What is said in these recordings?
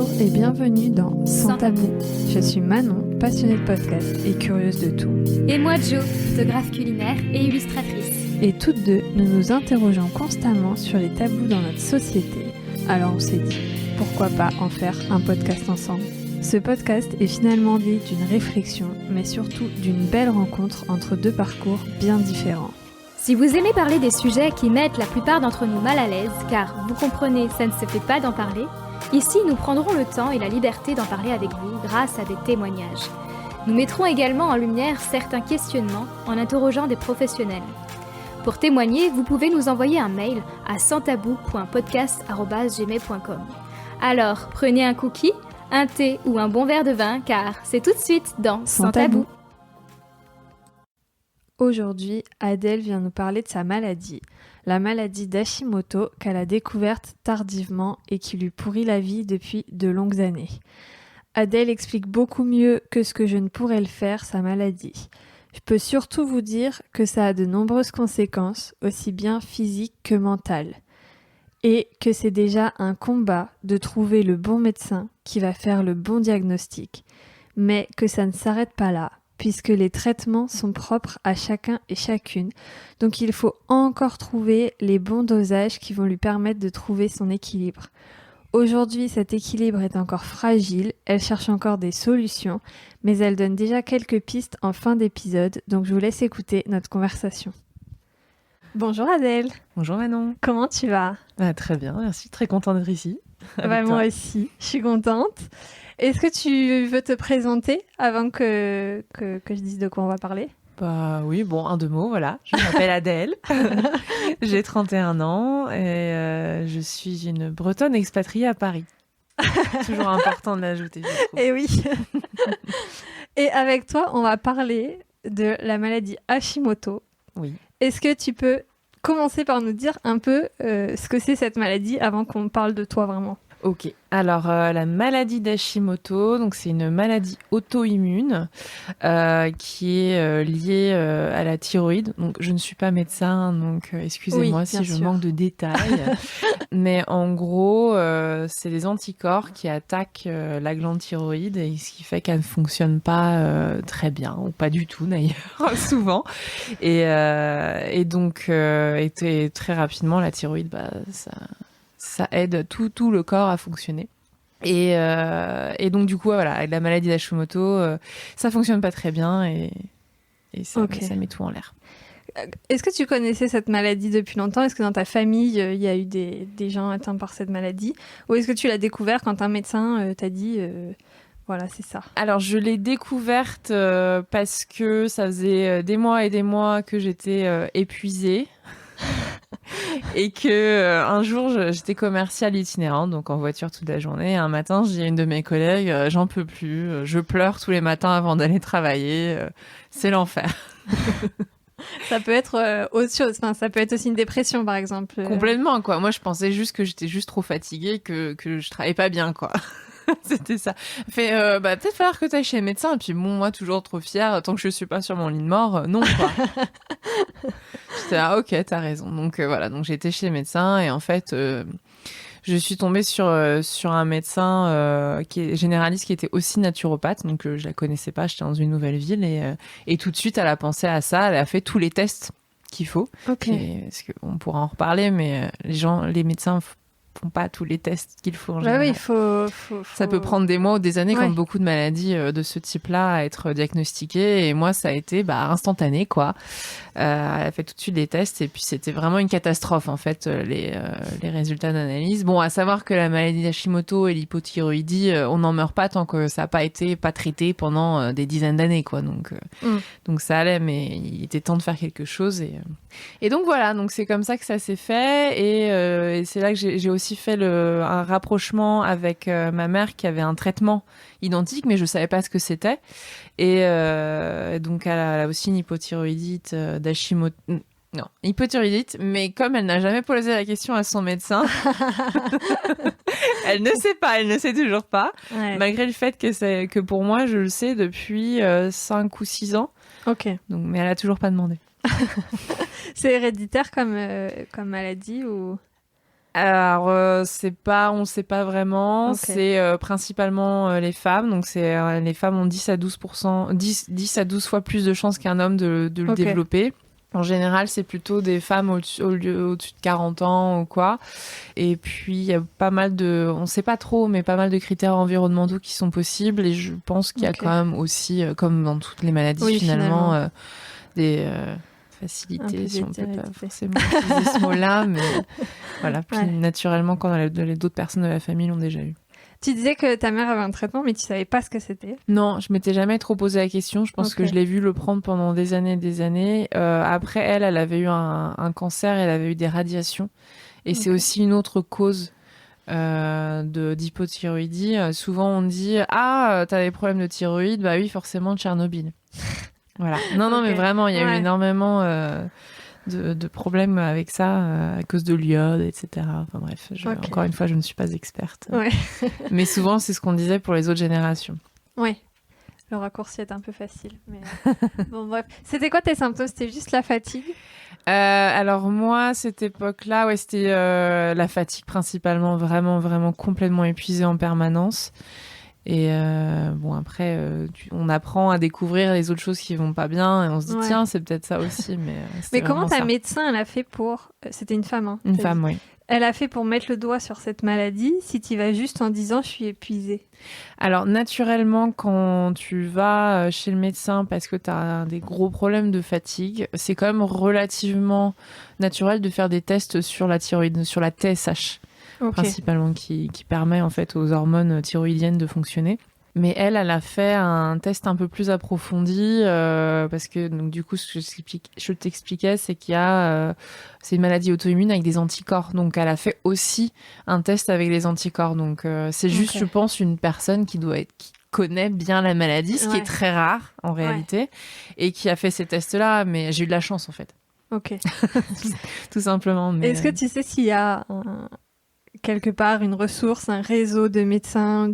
Bonjour et bienvenue dans Sans Tabou. Je suis Manon, passionnée de podcast et curieuse de tout. Et moi Jo, photographe culinaire et illustratrice. Et toutes deux, nous nous interrogeons constamment sur les tabous dans notre société. Alors on s'est dit, pourquoi pas en faire un podcast ensemble ? Ce podcast est finalement né d'une réflexion, mais surtout d'une belle rencontre entre deux parcours bien différents. Si vous aimez parler des sujets qui mettent la plupart d'entre nous mal à l'aise, car vous comprenez, ça ne se fait pas d'en parler, ici nous prendrons le temps et la liberté d'en parler avec vous grâce à des témoignages. Nous mettrons également en lumière certains questionnements en interrogeant des professionnels. Pour témoigner, vous pouvez nous envoyer un mail à sanstabou.podcast@gmail.com. Alors, prenez un cookie, un thé ou un bon verre de vin, car c'est tout de suite dans Sans Tabou. Aujourd'hui, Adèle vient nous parler de sa maladie, la maladie d'Hashimoto qu'elle a découverte tardivement et qui lui pourrit la vie depuis de longues années. Adèle explique beaucoup mieux que ce que je ne pourrais le faire, sa maladie. Je peux surtout vous dire que ça a de nombreuses conséquences, aussi bien physiques que mentales. Et que c'est déjà un combat de trouver le bon médecin qui va faire le bon diagnostic, mais que ça ne s'arrête pas là, puisque les traitements sont propres à chacun et chacune, donc il faut encore trouver les bons dosages qui vont lui permettre de trouver son équilibre. Aujourd'hui, cet équilibre est encore fragile, elle cherche encore des solutions, mais elle donne déjà quelques pistes en fin d'épisode, donc je vous laisse écouter notre conversation. Bonjour Adèle. Bonjour Manon. Comment tu vas ? Très bien, merci, très contente d'être ici. Moi aussi, je suis contente. Est-ce que tu veux te présenter avant que je dise de quoi on va parler ? Oui, en 2 mots, voilà. Je m'appelle Adèle, j'ai 31 ans et je suis une Bretonne expatriée à Paris. Toujours important de l'ajouter, je trouve. Et oui. Et avec toi, on va parler de la maladie Hashimoto. Oui. Est-ce que tu peux commencer par nous dire un peu ce que c'est cette maladie avant qu'on parle de toi vraiment ? Ok, alors la maladie d'Hashimoto, donc c'est une maladie auto-immune qui est liée à la thyroïde. Donc je ne suis pas médecin, donc excusez-moi si je manque de détails. Mais en gros, c'est des anticorps qui attaquent la glande thyroïde et ce qui fait qu'elle ne fonctionne pas très bien, ou pas du tout d'ailleurs, souvent. Et donc très rapidement, la thyroïde, ça aide tout le corps à fonctionner. Et donc du coup, voilà, avec la maladie d'Hashimoto, ça fonctionne pas très bien et ça met tout en l'air. Est-ce que tu connaissais cette maladie depuis longtemps ? Est-ce que dans ta famille, il y a eu des gens atteints par cette maladie ? Ou est-ce que tu l'as découvert quand un médecin t'a dit voilà, c'est ça ? Alors, je l'ai découverte parce que ça faisait des mois et des mois que j'étais épuisée. Et que un jour j'étais commerciale itinérante, donc en voiture toute la journée, et un matin je dis à une de mes collègues j'en peux plus, je pleure tous les matins avant d'aller travailler, c'est l'enfer. Ça peut être autre chose, ça peut être aussi une dépression par exemple. Complètement quoi, moi je pensais juste que j'étais juste trop fatiguée, que je travaillais pas bien quoi. C'était ça. Peut-être falloir que tu ailles chez le médecin. Et puis moi, toujours trop fière, tant que je suis pas sur mon lit de mort, non, quoi. J'étais ok, t'as raison. Donc voilà, donc j'ai été chez le médecin et en fait, je suis tombée sur un médecin qui est généraliste, qui était aussi naturopathe. Donc je la connaissais pas, j'étais dans une nouvelle ville et tout de suite, elle a pensé à ça. Elle a fait tous les tests qu'il faut. Ok. Parce qu'on pourra en reparler, mais les médecins font pas tous les tests qu'il faut en général. Oui, il faut... Ça peut prendre des mois ou des années, ouais, comme beaucoup de maladies de ce type-là, à être diagnostiquées. Et moi, ça a été instantané, quoi. Elle a fait tout de suite des tests et puis c'était vraiment une catastrophe, en fait, les résultats d'analyse. Bon, à savoir que la maladie d'Hashimoto et l'hypothyroïdie, on n'en meurt pas tant que ça n'a pas été traité pendant des dizaines d'années, quoi. Donc ça allait, mais il était temps de faire quelque chose. Et donc voilà, donc c'est comme ça que ça s'est fait. Et c'est là que j'ai aussi fait un rapprochement avec ma mère qui avait un traitement identique, mais je savais pas ce que c'était. Et donc elle a aussi une hypothyroïdite d'Hashimoto. Non, hypothyroïdite, mais comme elle n'a jamais posé la question à son médecin, elle ne sait toujours pas, ouais. Malgré le fait que pour moi, je le sais depuis 5 ou 6 ans. Ok. Donc, mais elle a toujours pas demandé. C'est héréditaire comme maladie ou... Alors, on ne sait pas vraiment. Ok. C'est principalement les femmes. Donc, les femmes ont 10 à 12 fois plus de chances qu'un homme de le Ok. développer. En général, c'est plutôt des femmes au-dessus de 40 ans ou quoi. Et puis, il y a pas mal on ne sait pas trop, mais pas mal de critères environnementaux qui sont possibles. Et je pense qu'il y a Ok. quand même aussi, comme dans toutes les maladies, Oui, finalement, finalement. des Un facilités, peu si on peut pas d'hérédité. forcément utiliser ce mot-là. Mais voilà, puis Ouais. naturellement, quand d'autres personnes de la famille l'ont déjà eu. Tu disais que ta mère avait un traitement, mais tu savais pas ce que c'était. Non, je m'étais jamais trop posé la question. Je pense Ok. que je l'ai vu le prendre pendant des années et des années. Après, elle avait eu un cancer, elle avait eu des radiations. Et c'est Ok. aussi une autre cause d'hypothyroïdie. Souvent, on dit « Ah, t'as des problèmes de thyroïde ?» Bah oui, forcément, Tchernobyl. Voilà. Non, mais Ok. vraiment, il y a eu Ouais. énormément de problèmes avec ça à cause de l'iode, etc. Enfin bref, Ok. encore une fois, je ne suis pas experte. Ouais. Mais souvent, c'est ce qu'on disait pour les autres générations. Ouais. Le raccourci est un peu facile. Mais... bon, bref. C'était quoi tes symptômes? C'était juste la fatigue? Alors moi, cette époque-là, ouais, c'était la fatigue principalement, vraiment, vraiment complètement épuisée en permanence. Et bon, après, on apprend à découvrir les autres choses qui vont pas bien et on se dit, Ouais. tiens, c'est peut-être ça aussi, mais c'était Mais comment vraiment ta ça. médecin, elle a fait pour... C'était une femme, hein, Une t'as femme, dit. oui. Elle a fait pour mettre le doigt sur cette maladie si tu vas juste en disant je suis épuisée. Alors, naturellement, quand tu vas chez le médecin parce que tu as des gros problèmes de fatigue, c'est quand même relativement naturel de faire des tests sur la thyroïde, sur la TSH. Ok. Principalement, qui permet en fait aux hormones thyroïdiennes de fonctionner. Mais elle a fait un test un peu plus approfondi parce que donc du coup, ce que je t'expliquais, c'est c'est une maladie auto-immune avec des anticorps. Donc, elle a fait aussi un test avec les anticorps. Donc, c'est juste, Ok. je pense, une personne qui connaît bien la maladie, ce qui Ouais. est très rare en réalité, et qui a fait ces tests-là. Mais j'ai eu de la chance en fait, Ok. tout simplement. Mais Est-ce que tu sais s'il y a quelque part une ressource, un réseau de médecins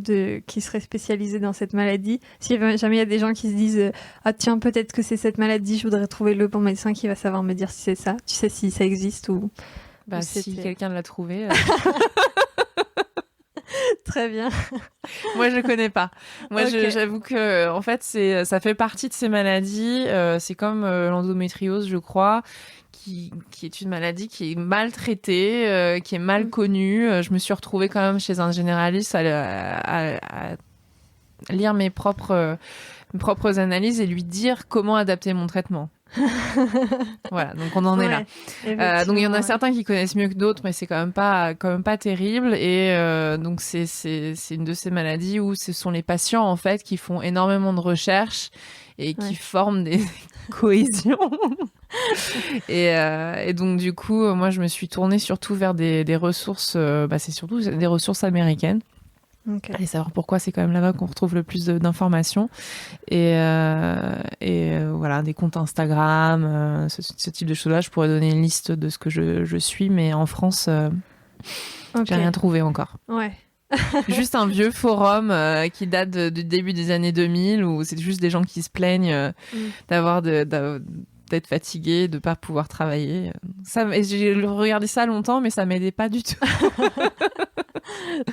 qui seraient spécialisés dans cette maladie? Si jamais il y a des gens qui se disent ah tiens, peut-être que c'est cette maladie, je voudrais trouver le bon médecin qui va savoir me dire si c'est ça. Tu sais si ça existe ou ou si c'était- quelqu'un l'a trouvé. Très bien. Moi, je connais pas. Moi, Ok. j'avoue que, en fait, ça fait partie de ces maladies. C'est comme l'endométriose, je crois, qui est une maladie qui est mal traitée, qui est mal connue. Je me suis retrouvée quand même chez un généraliste à lire mes propres analyses et lui dire comment adapter mon traitement. Voilà, donc on en est là. Donc il y en a Ouais. certains qui connaissent mieux que d'autres, mais c'est quand même pas terrible. Et donc c'est une de ces maladies où ce sont les patients en fait qui font énormément de recherches et qui Ouais. forment des cohésions. Et donc du coup, moi je me suis tournée surtout vers des ressources. C'est surtout des ressources américaines. Ok. Allez savoir pourquoi, c'est quand même là-bas qu'on retrouve le plus d'informations. Et voilà, des comptes Instagram, ce type de choses-là. Je pourrais donner une liste de ce que je suis, mais en France, Ok. j'ai rien trouvé encore. Ouais. Juste un vieux forum qui date du début des années 2000, où c'est juste des gens qui se plaignent d'être fatigués, de pas pouvoir travailler. Et j'ai regardé ça longtemps, mais ça m'aidait pas du tout.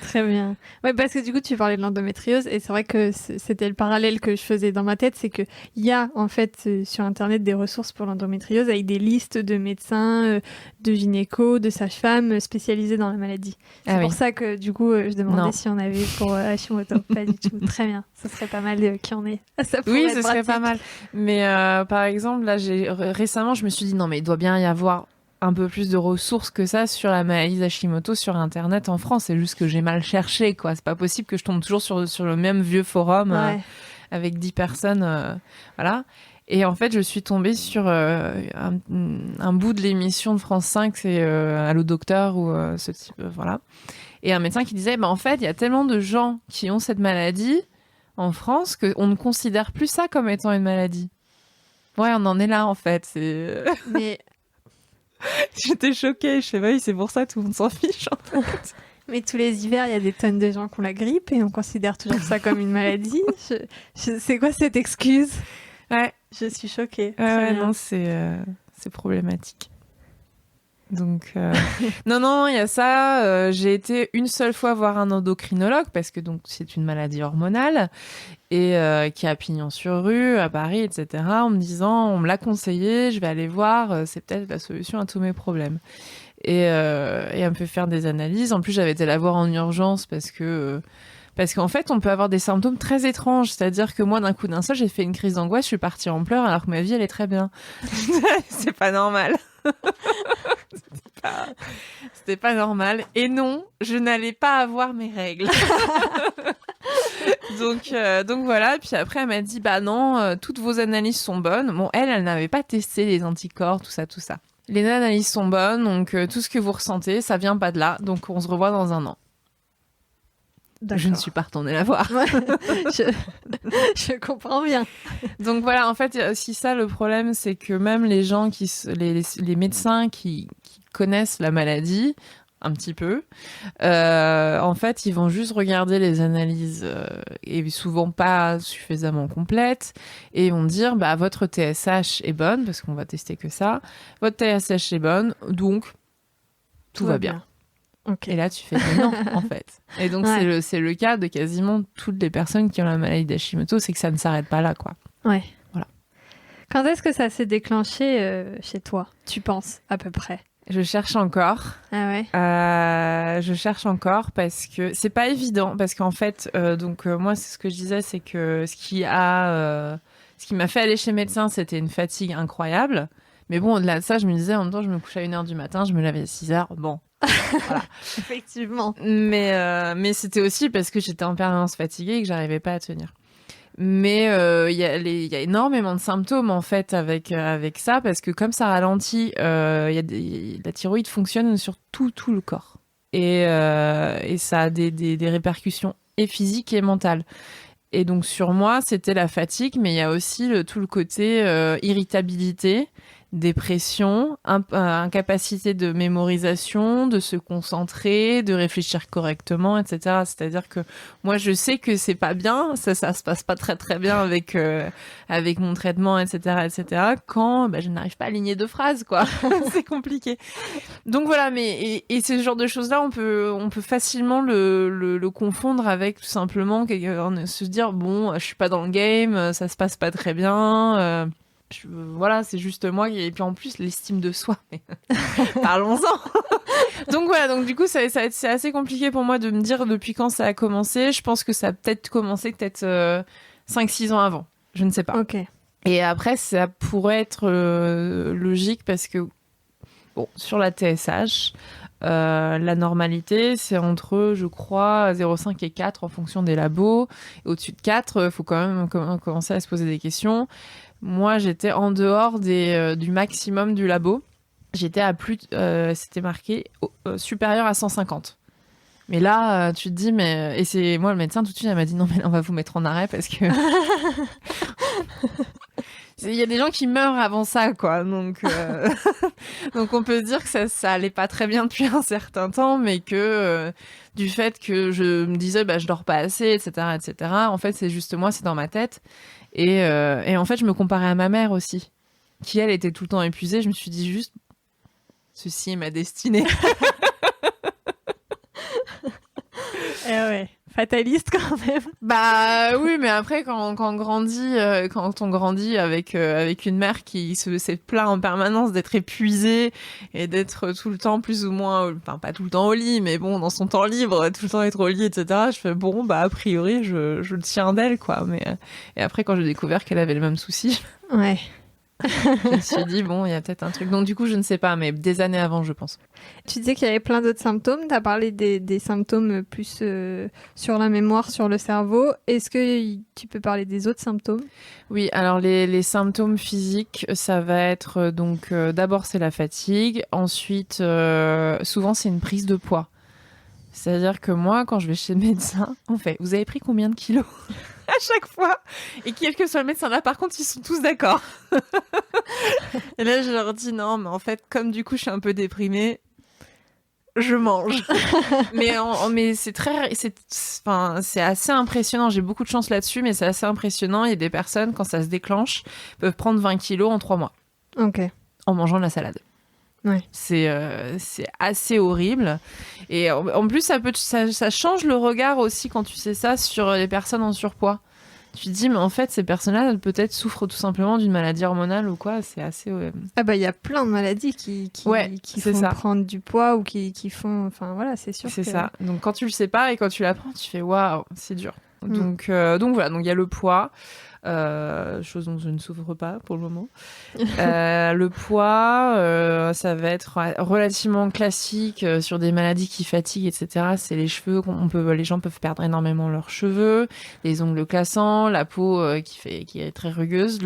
Très bien. Ouais, parce que du coup, tu parlais de l'endométriose et c'est vrai que c'était le parallèle que je faisais dans ma tête, c'est que il y a en fait sur Internet des ressources pour l'endométriose avec des listes de médecins, de gynécos, de sages-femmes spécialisés dans la maladie. C'est Ah pour oui. ça que du coup, je demandais Non. si on avait pour Hashimoto. Pas du tout. Très bien. Ce serait pas mal qui en est. Ça pourrait Oui, être ce serait pas pratique. mal. Mais par exemple, là, récemment, je me suis dit non, mais il doit bien y avoir un peu plus de ressources que ça sur la maladie d'Hashimoto sur Internet en France. C'est juste que j'ai mal cherché, quoi. C'est pas possible que je tombe toujours sur le même vieux forum Ouais. avec 10 personnes, voilà. Et en fait, je suis tombée sur un bout de l'émission de France 5, c'est Allô Docteur ou ce type, voilà. Et un médecin qui disait, bah, en fait, il y a tellement de gens qui ont cette maladie en France qu'on ne considère plus ça comme étant une maladie. Ouais, on en est là, en fait. Mais J'étais choquée. Je sais pas, oui, c'est pour ça tout le monde s'en fiche. Mais tous les hivers, il y a des tonnes de gens qui ont la grippe et on considère toujours ça comme une maladie. C'est quoi cette excuse? Ouais. Je suis choquée. Ouais, Très bien. non, c'est problématique. Donc, non, il y a ça. J'ai été une seule fois voir un endocrinologue parce que donc c'est une maladie hormonale et qui a pignon sur rue à Paris, etc. En me disant, on me l'a conseillé, je vais aller voir, c'est peut-être la solution à tous mes problèmes. Et elle me fait faire des analyses. En plus, j'avais été la voir en urgence parce qu'en fait, on peut avoir des symptômes très étranges. C'est-à-dire que moi, d'un coup d'un seul, j'ai fait une crise d'angoisse, je suis partie en pleurs alors que ma vie, elle est très bien. C'est pas normal. C'était pas normal. Et non, je n'allais pas avoir mes règles. donc voilà. Puis après, elle m'a dit, bah non, toutes vos analyses sont bonnes. Bon, elle n'avait pas testé les anticorps, tout ça. Les analyses sont bonnes, donc tout ce que vous ressentez, ça vient pas de là. Donc on se revoit dans 1 an. D'accord. Je ne suis pas retournée la voir. Je comprends bien. Donc voilà, en fait, il y a aussi ça, le problème, c'est que même les gens, les médecins qui connaissent la maladie, un petit peu, en fait, ils vont juste regarder les analyses et souvent pas suffisamment complètes et ils vont dire, bah, votre TSH est bonne, parce qu'on va tester que ça, votre TSH est bonne, donc tout va bien. Okay. Et là, tu fais non, en fait. Et donc, c'est le cas de quasiment toutes les personnes qui ont la maladie d'Hashimoto, c'est que ça ne s'arrête pas là, quoi. Ouais. Voilà. Quand est-ce que ça s'est déclenché chez toi, tu penses, à peu près? Je cherche encore. Ah ouais. Je cherche encore parce que c'est pas évident. Parce qu'en fait, moi, c'est ce que je disais, c'est que ce qui m'a fait aller chez le médecin, c'était une fatigue incroyable. Mais bon, au-delà de ça, je me disais, en même temps, je me couchais à 1h du matin, je me levais à 6h. Bon. Voilà. Effectivement. Mais c'était aussi parce que j'étais en permanence fatiguée et que j'arrivais pas à tenir. Mais il y a énormément de symptômes en fait avec ça parce que comme ça ralentit, la thyroïde fonctionne sur tout le corps et ça a des répercussions et physiques et mentales. Et donc sur moi c'était la fatigue, mais il y a aussi tout le côté irritabilité, dépression, incapacité de mémorisation, de se concentrer, de réfléchir correctement, etc. C'est-à-dire que moi, je sais que c'est pas bien, ça se passe pas très très bien avec mon traitement, etc. Quand je n'arrive pas à aligner 2 phrases, quoi. C'est compliqué. Donc voilà, mais et ce genre de choses-là, on peut facilement le confondre avec tout simplement se dire bon, je suis pas dans le game, ça se passe pas très bien. Voilà, c'est juste moi et puis en plus l'estime de soi. Parlons-en. Donc voilà, donc du coup c'est assez compliqué pour moi de me dire depuis quand ça a commencé. Je pense que ça a peut-être commencé 5-6 ans avant. Je ne sais pas. Ok. Et après ça pourrait être logique parce que bon, sur la TSH, la normalité, c'est entre, je crois, 0,5 et 4 en fonction des labos. Et au-dessus de 4, il faut quand même commencer à se poser des questions. Moi, j'étais en dehors du maximum du labo. J'étais à c'était marqué supérieur à 150. Mais là, tu te dis, mais... Et c'est moi, le médecin, tout de suite, elle m'a dit, non, mais on va vous mettre en arrêt parce que... Il y a des gens qui meurent avant ça, quoi. Donc on peut dire que ça allait pas très bien depuis un certain temps, mais que du fait que je me disais, je dors pas assez, etc., en fait, c'est juste moi, c'est dans ma tête. Et en fait, je me comparais à ma mère aussi, qui, elle, était tout le temps épuisée. Je me suis dit juste, ceci est ma destinée. Eh ouais, fataliste quand même. Bah oui, mais après quand on grandit avec une mère qui s'est plaint en permanence d'être épuisée et d'être tout le temps plus ou moins, enfin pas tout le temps au lit, mais bon dans son temps libre, tout le temps être au lit, etc. Je fais bon a priori je le tiens d'elle quoi. Mais et après quand j'ai découvert qu'elle avait le même souci, ouais. Je me suis dit, bon, il y a peut-être un truc. Donc, du coup, je ne sais pas, mais des années avant, je pense. Tu disais qu'il y avait plein d'autres symptômes. Tu as parlé des symptômes plus sur la mémoire, sur le cerveau. Est-ce que tu peux parler des autres symptômes ? Oui, alors les symptômes physiques, ça va être donc d'abord, c'est la fatigue. Ensuite, souvent, c'est une prise de poids. C'est-à-dire que moi, quand je vais chez le médecin, on fait, vous avez pris combien de kilos ? À chaque fois. Et quel que soit le médecin, là, par contre, ils sont tous d'accord. Et là, je leur dis non, mais en fait, comme du coup, je suis un peu déprimée, je mange. mais c'est assez impressionnant. J'ai beaucoup de chance là-dessus, mais c'est assez impressionnant. Il y a des personnes, quand ça se déclenche, peuvent prendre 20 kilos en 3 mois. Ok. En mangeant de la salade. Ouais. C'est assez horrible. Et en plus, ça change le regard aussi quand tu sais ça sur les personnes en surpoids. Tu te dis, mais en fait, ces personnes-là, peut-être souffrent tout simplement d'une maladie hormonale ou quoi. C'est assez... Ah bah, il y a plein de maladies qui font prendre du poids ou qui font... Enfin, voilà, c'est sûr C'est que... ça. Donc, quand tu le sais pas et quand tu l'apprends, tu fais, waouh, c'est dur. Donc voilà, donc il y a le poids, chose dont je ne souffre pas pour le moment. Le poids, ça va être relativement classique sur des maladies qui fatiguent, etc. C'est les cheveux, les gens peuvent perdre énormément leurs cheveux, les ongles cassants, la peau qui est très rugueuse.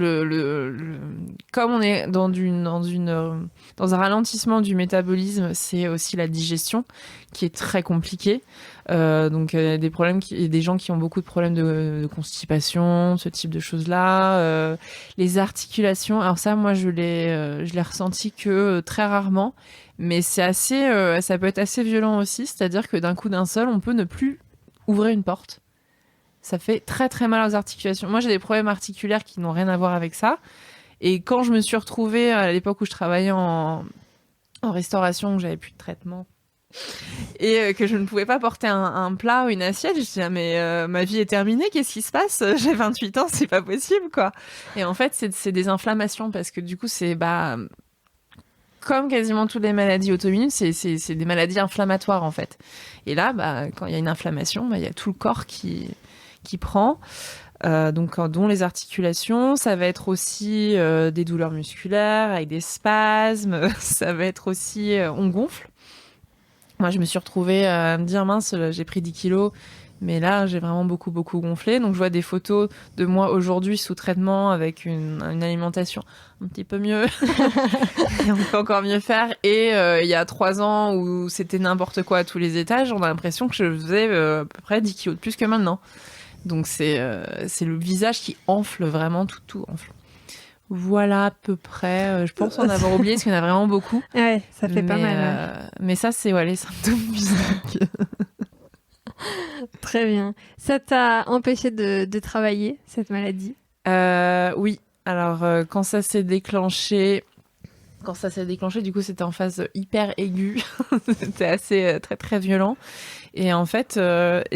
Comme on est dans un ralentissement du métabolisme, c'est aussi la digestion qui est très compliquée. Donc des gens qui ont beaucoup de problèmes de constipation, ce type de choses-là. Les articulations, alors ça, moi, je l'ai ressenti que très rarement, mais ça peut être assez violent aussi, c'est-à-dire que d'un coup d'un seul, on peut ne plus ouvrir une porte. Ça fait très très mal aux articulations. Moi, j'ai des problèmes articulaires qui n'ont rien à voir avec ça. Et quand je me suis retrouvée à l'époque où je travaillais en restauration, où j'avais plus de traitement, et que je ne pouvais pas porter un plat ou une assiette, je me disais, mais ma vie est terminée, qu'est-ce qui se passe? J'ai 28 ans, c'est pas possible, quoi. Et en fait, c'est des inflammations, parce que du coup, c'est comme quasiment toutes les maladies auto-immunes, c'est des maladies inflammatoires, en fait. Et là, quand il y a une inflammation, il y a tout le corps qui prend. Donc, dont les articulations, ça va être aussi des douleurs musculaires, avec des spasmes, ça va être aussi... on gonfle. Moi, je me suis retrouvée à me dire, mince, j'ai pris 10 kilos, mais là, j'ai vraiment beaucoup, beaucoup gonflé. Donc, je vois des photos de moi aujourd'hui sous traitement avec une alimentation un petit peu mieux. Et on peut encore mieux faire. Et il y a 3 ans où c'était n'importe quoi à tous les étages, on a l'impression que je faisais à peu près 10 kilos de plus que maintenant. Donc, c'est le visage qui enfle vraiment, tout enfle. Voilà à peu près. Je pense en avoir oublié parce qu'il y en a vraiment beaucoup. Ouais, ça fait pas mal. Mais ça, c'est les symptômes physiques. Très bien. Ça t'a empêché de travailler, cette maladie? Oui. Alors, quand ça s'est déclenché, du coup, c'était en phase hyper aiguë. C'était assez très, très violent. Et en fait,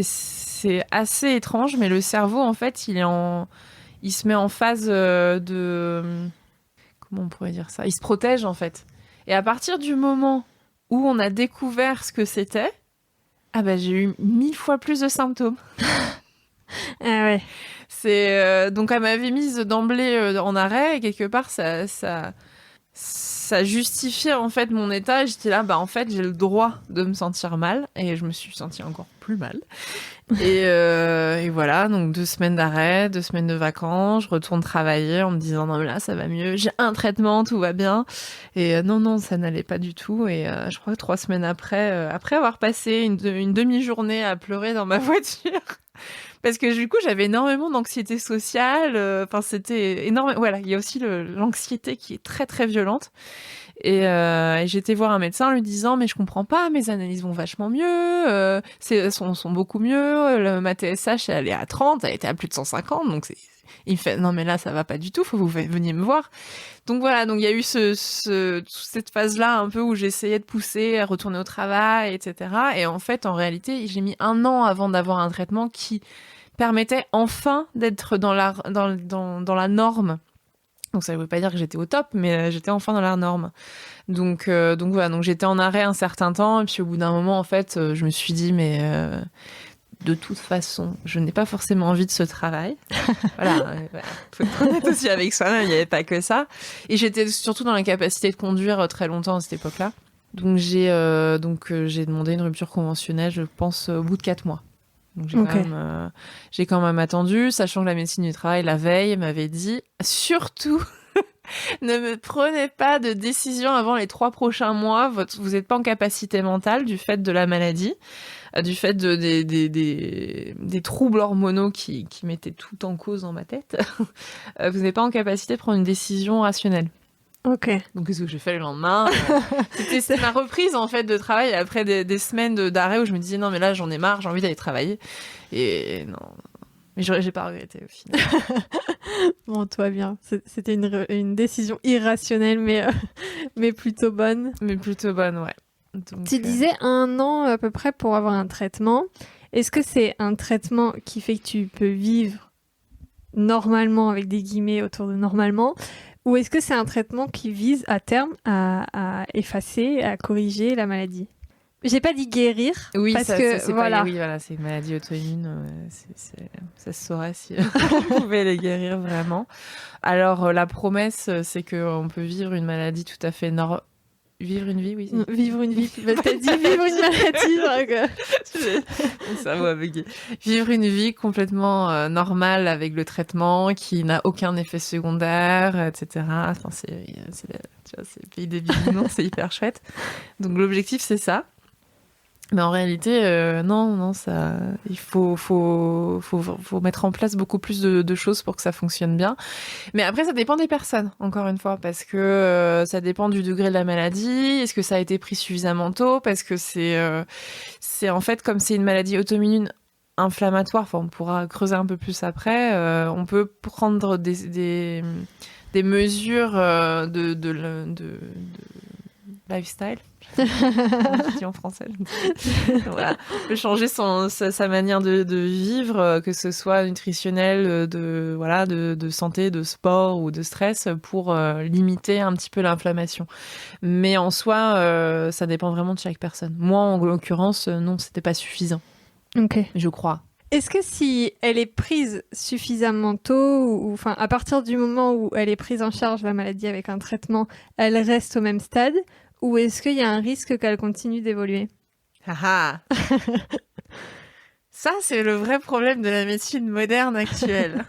c'est assez étrange, mais le cerveau, en fait, il se met en phase de... Comment on pourrait dire ça? Il se protège, en fait. Et à partir du moment où on a découvert ce que c'était, j'ai eu 1000 fois plus de symptômes. Ah ouais. Donc, elle m'avait mise d'emblée en arrêt, et quelque part, ça justifiait, en fait, mon état. Et j'étais là, en fait, j'ai le droit de me sentir mal. Et je me suis sentie encore plus mal. Et voilà, donc 2 semaines d'arrêt, 2 semaines de vacances, je retourne travailler en me disant non mais là ça va mieux, j'ai un traitement, tout va bien. Et non, ça n'allait pas du tout. Et je crois que 3 semaines après avoir passé une demi-journée à pleurer dans ma voiture, parce que du coup j'avais énormément d'anxiété sociale, c'était énorme. Voilà, il y a aussi l'anxiété qui est très très violente. Et j'ai été voir un médecin en lui disant mais je comprends pas, mes analyses vont vachement mieux, sont beaucoup mieux, ma TSH elle est à 30, elle était à plus de 150, donc il me fait non mais là ça va pas du tout, faut que vous veniez me voir. Donc voilà, donc il y a eu cette phase là un peu où j'essayais de pousser à retourner au travail, etc. Et en fait en réalité j'ai mis 1 an avant d'avoir un traitement qui permettait enfin d'être dans la norme. Donc ça ne veut pas dire que j'étais au top, mais j'étais enfin dans la norme. Donc voilà, donc j'étais en arrêt un certain temps, et puis au bout d'un moment, en fait, je me suis dit, mais de toute façon, je n'ai pas forcément envie de ce travail. Voilà, faut être honnête aussi avec soi-même, il n'y avait pas que ça. Et j'étais surtout dans l'incapacité de conduire très longtemps à cette époque-là. Donc j'ai demandé une rupture conventionnelle, je pense, au bout de 4 mois. Donc j'ai quand même attendu, sachant que la médecine du travail, la veille, m'avait dit « Surtout, ne me prenez pas de décision avant les 3 prochains mois. Vous n'êtes pas en capacité mentale du fait de la maladie, du fait des troubles hormonaux qui mettaient tout en cause dans ma tête. Vous n'êtes pas en capacité de prendre une décision rationnelle. » Ok. Donc, qu'est-ce que j'ai fait le lendemain? C'était ma reprise, en fait, de travail après des semaines d'arrêt où je me disais, non, mais là, j'en ai marre, j'ai envie d'aller travailler. Et non. Mais j'ai pas regretté, au final. Bon, toi, bien. C'était une décision irrationnelle, mais Mais plutôt bonne. Mais plutôt bonne, ouais. Donc, Tu disais 1 an à peu près pour avoir un traitement. Est-ce que c'est un traitement qui fait que tu peux vivre normalement, avec des guillemets autour de normalement, ou est-ce que c'est un traitement qui vise à terme à effacer, à corriger la maladie? J'ai pas dit guérir, oui, parce ça, que c'est voilà. oui, voilà, c'est une maladie auto-immune. Ça se saurait si on pouvait les guérir vraiment. Alors, la promesse, c'est qu'on peut vivre une maladie tout à fait vivre une vie, oui. Vivre une vie. Bah, t'as dit vivre une maladie, Mon cerveau a bugué. Vivre une vie complètement normale avec le traitement qui n'a aucun effet secondaire, etc. Enfin, tu vois, c'est le pays des bisounours, c'est hyper chouette. Donc l'objectif, c'est ça. Mais en réalité, non, ça, il faut mettre en place beaucoup plus de choses pour que ça fonctionne bien. Mais après, ça dépend des personnes, encore une fois, parce que ça dépend du degré de la maladie. Est-ce que ça a été pris suffisamment tôt? Parce que c'est en fait, comme c'est une maladie auto-immune inflammatoire, enfin, on pourra creuser un peu plus après, on peut prendre des mesures de lifestyle. Je dis en français. Voilà. On peut changer sa manière de vivre, que ce soit nutritionnel, de santé, de sport ou de stress, pour limiter un petit peu l'inflammation. Mais en soi, ça dépend vraiment de chaque personne. Moi, en l'occurrence, non, c'était pas suffisant. Ok. Je crois. Est-ce que si elle est prise suffisamment tôt, ou enfin à partir du moment où elle est prise en charge, la maladie, avec un traitement, elle reste au même stade, ou est-ce qu'il y a un risque qu'elle continue d'évoluer? Ah ah. Ça, c'est le vrai problème de la médecine moderne actuelle.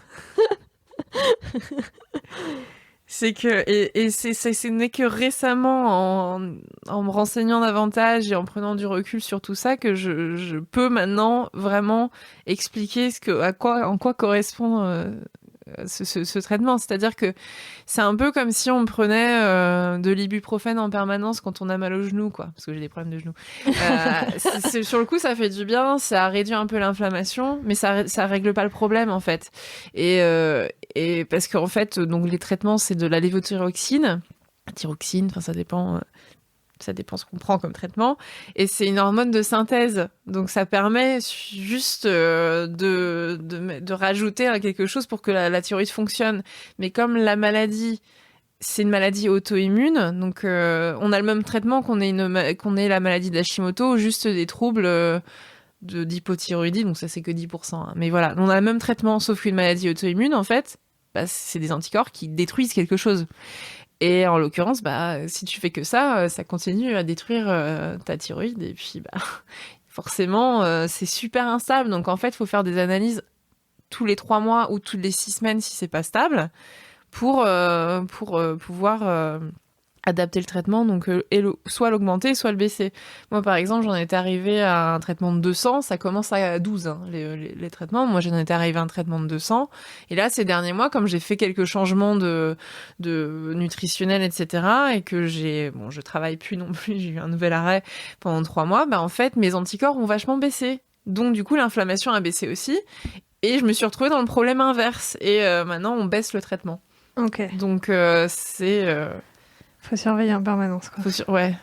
C'est que, et ce n'est que récemment, en me renseignant davantage et en prenant du recul sur tout ça, que je peux maintenant vraiment expliquer en quoi correspond ce traitement. C'est-à-dire que c'est un peu comme si on prenait de l'ibuprofène en permanence quand on a mal au genou, quoi, parce que j'ai des problèmes de genoux. Sur le coup, ça fait du bien, ça réduit un peu l'inflammation, mais ça règle pas le problème, en fait. Et parce qu'en fait, donc les traitements, c'est de la lévothyroxine, enfin ça dépend ce qu'on prend comme traitement, et c'est une hormone de synthèse, donc ça permet juste de rajouter quelque chose pour que la thyroïde fonctionne. Mais comme la maladie, c'est une maladie auto-immune, donc on a le même traitement qu'on ait la maladie d'Hashimoto, juste des troubles d'hypothyroïdie, donc ça c'est que 10%. Hein. Mais voilà, on a le même traitement, sauf qu'une maladie auto-immune, en fait, c'est des anticorps qui détruisent quelque chose. Et en l'occurrence, si tu fais que ça continue à détruire ta thyroïde. Et puis, forcément, c'est super instable. Donc, en fait, il faut faire des analyses tous les 3 mois ou toutes les 6 semaines si c'est pas stable pour pouvoir adapter le traitement, donc soit l'augmenter, soit le baisser. Moi, par exemple, j'en étais arrivée à un traitement de 200, ça commence à 12, hein, les traitements. Moi, j'en étais arrivée à un traitement de 200. Et là, ces derniers mois, comme j'ai fait quelques changements de nutritionnels, etc., et que je travaille plus non plus, j'ai eu un nouvel arrêt pendant 3 mois, en fait, mes anticorps ont vachement baissé. Donc, du coup, l'inflammation a baissé aussi. Et je me suis retrouvée dans le problème inverse. Et maintenant, on baisse le traitement. Ok. Donc, c'est... Faut surveiller en permanence, quoi. Ouais.